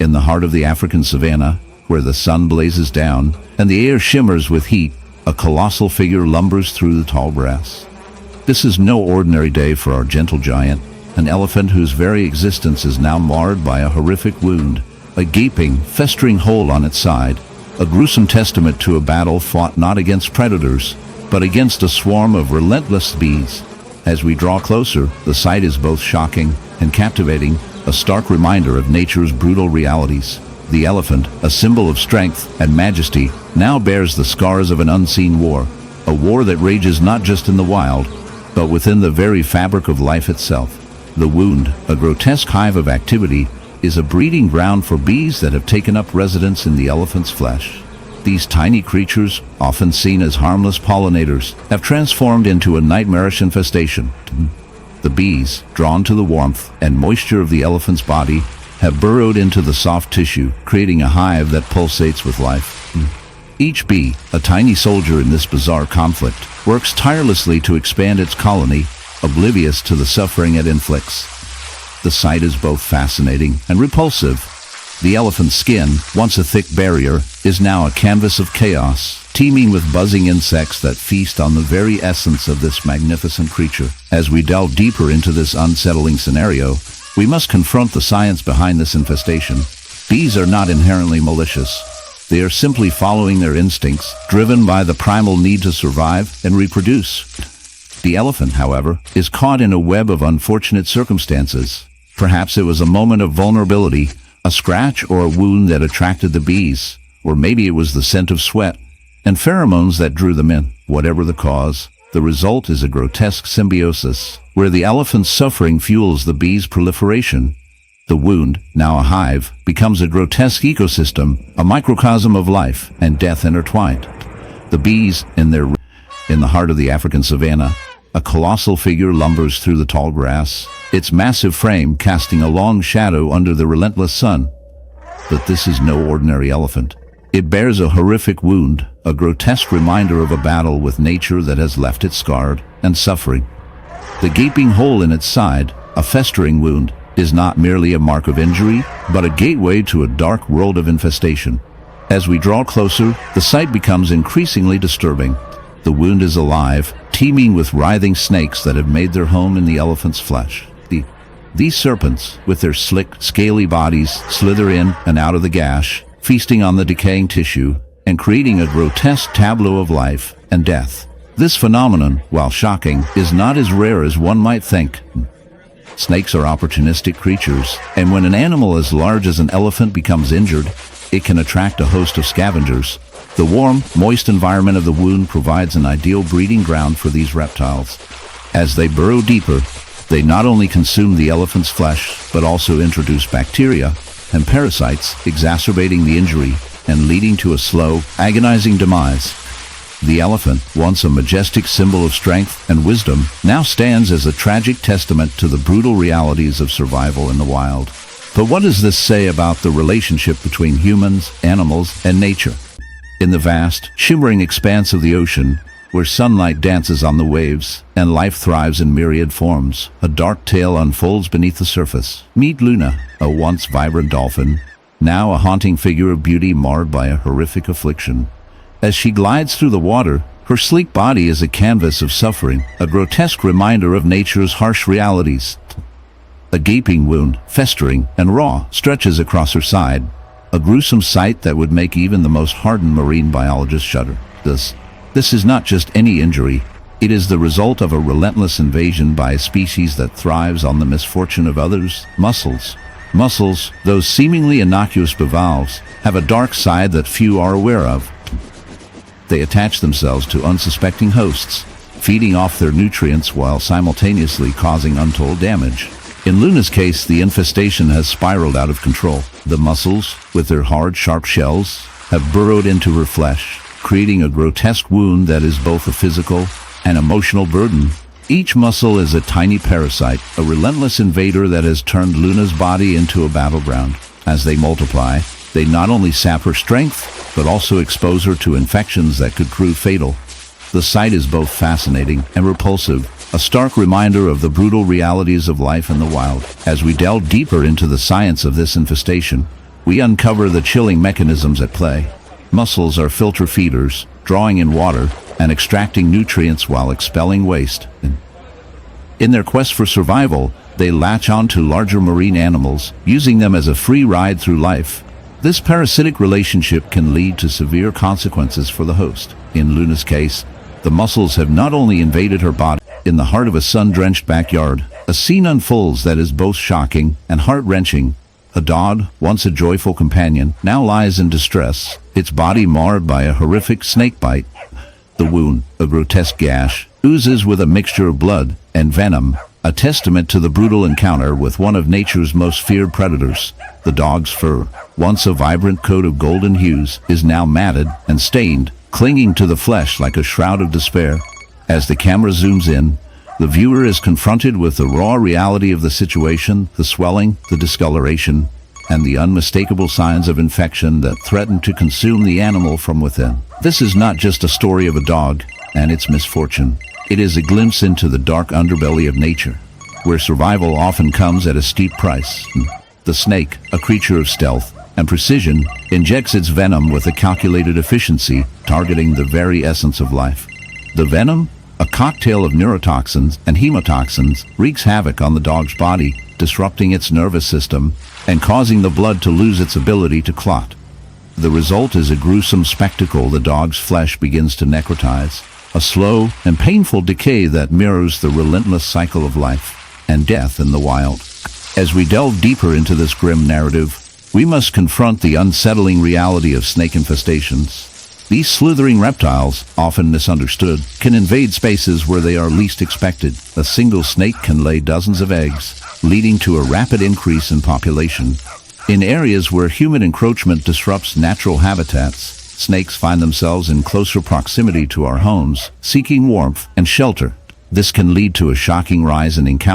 In the heart of the African savanna, where the sun blazes down and the air shimmers with heat, a colossal figure lumbers through the tall grass. This is no ordinary day for our gentle giant, an elephant whose very existence is now marred by a horrific wound, a gaping, festering hole on its side, a gruesome testament to a battle fought not against predators, but against a swarm of relentless bees. As we draw closer, the sight is both shocking and captivating, a stark reminder of nature's brutal realities. The elephant, a symbol of strength and majesty, now bears the scars of an unseen war, a war that rages not just in the wild, but within the very fabric of life itself. The wound, a grotesque hive of activity, is a breeding ground for bees that have taken up residence in the elephant's flesh. These tiny creatures, often seen as harmless pollinators, have transformed into a nightmarish infestation. The bees, drawn to the warmth and moisture of the elephant's body, have burrowed into the soft tissue, creating a hive that pulsates with life. Each bee, a tiny soldier in this bizarre conflict, works tirelessly to expand its colony, oblivious to the suffering it inflicts. The sight is both fascinating and repulsive. The elephant's skin, once a thick barrier, is now a canvas of chaos, teeming with buzzing insects that feast on the very essence of this magnificent creature. As we delve deeper into this unsettling scenario, we must confront the science behind this infestation. Bees are not inherently malicious. They are simply following their instincts, driven by the primal need to survive and reproduce. The elephant, however, is caught in a web of unfortunate circumstances. Perhaps it was a moment of vulnerability, a scratch or a wound that attracted the bees, or maybe it was the scent of sweat and pheromones that drew them in. Whatever the cause, the result is a grotesque symbiosis, where the elephant's suffering fuels the bees' proliferation. The wound, now a hive, becomes a grotesque ecosystem, a microcosm of life and death intertwined. The bees, in the heart of the African savanna, a colossal figure lumbers through the tall grass, its massive frame casting a long shadow under the relentless sun. But this is no ordinary elephant. It bears a horrific wound, a grotesque reminder of a battle with nature that has left it scarred and suffering. The gaping hole in its side, a festering wound, is not merely a mark of injury, but a gateway to a dark world of infestation. As we draw closer, the sight becomes increasingly disturbing. The wound is alive, teeming with writhing snakes that have made their home in the elephant's flesh. These serpents, with their slick, scaly bodies, slither in and out of the gash, feasting on the decaying tissue and creating a grotesque tableau of life and death. This phenomenon, while shocking, is not as rare as one might think. Snakes are opportunistic creatures, and when an animal as large as an elephant becomes injured, it can attract a host of scavengers. The warm, moist environment of the wound provides an ideal breeding ground for these reptiles. As they burrow deeper, they not only consume the elephant's flesh, but also introduce bacteria and parasites, exacerbating the injury and leading to a slow, agonizing demise. The elephant, once a majestic symbol of strength and wisdom, now stands as a tragic testament to the brutal realities of survival in the wild. But what does this say about the relationship between humans, animals, and nature? In the vast, shimmering expanse of the ocean, where sunlight dances on the waves and life thrives in myriad forms, a dark tale unfolds beneath the surface. Meet Luna, a once vibrant dolphin, now a haunting figure of beauty marred by a horrific affliction. As she glides through the water, her sleek body is a canvas of suffering, a grotesque reminder of nature's harsh realities. A gaping wound, festering and raw, stretches across her side, a gruesome sight that would make even the most hardened marine biologist shudder. This is not just any injury. It is the result of a relentless invasion by a species that thrives on the misfortune of others. Mussels. Mussels, those seemingly innocuous bivalves, have a dark side that few are aware of. They attach themselves to unsuspecting hosts, feeding off their nutrients while simultaneously causing untold damage. In Luna's case, the infestation has spiraled out of control. The mussels, with their hard, sharp shells, have burrowed into her flesh, creating a grotesque wound that is both a physical and emotional burden. Each mussel is a tiny parasite, a relentless invader that has turned Luna's body into a battleground. As they multiply, they not only sap her strength, but also expose her to infections that could prove fatal. The sight is both fascinating and repulsive, a stark reminder of the brutal realities of life in the wild. As we delve deeper into the science of this infestation, we uncover the chilling mechanisms at play. Mussels are filter feeders, drawing in water and extracting nutrients while expelling waste. In their quest for survival, they latch onto larger marine animals, using them as a free ride through life. This parasitic relationship can lead to severe consequences for the host. In Luna's case, the mussels have not only invaded her body. In the heart of a sun-drenched backyard, a scene unfolds that is both shocking and heart-wrenching. A dog, once a joyful companion, now lies in distress, its body marred by a horrific snake bite. The wound, a grotesque gash, oozes with a mixture of blood and venom, a testament to the brutal encounter with one of nature's most feared predators. The dog's fur, once a vibrant coat of golden hues, is now matted and stained, clinging to the flesh like a shroud of despair. As the camera zooms in, the viewer is confronted with the raw reality of the situation, the swelling, the discoloration, and the unmistakable signs of infection that threaten to consume the animal from within. This is not just a story of a dog and its misfortune. It is a glimpse into the dark underbelly of nature, where survival often comes at a steep price. The snake, a creature of stealth and precision, injects its venom with a calculated efficiency, targeting the very essence of life. The venom, a cocktail of neurotoxins and hemotoxins, wreaks havoc on the dog's body, disrupting its nervous system and causing the blood to lose its ability to clot. The result is a gruesome spectacle. The dog's flesh begins to necrotize, a slow and painful decay that mirrors the relentless cycle of life and death in the wild. As we delve deeper into this grim narrative, we must confront the unsettling reality of snake infestations. These slithering reptiles, often misunderstood, can invade spaces where they are least expected. A single snake can lay dozens of eggs, leading to a rapid increase in population. In areas where human encroachment disrupts natural habitats, snakes find themselves in closer proximity to our homes, seeking warmth and shelter. This can lead to a shocking rise in encounters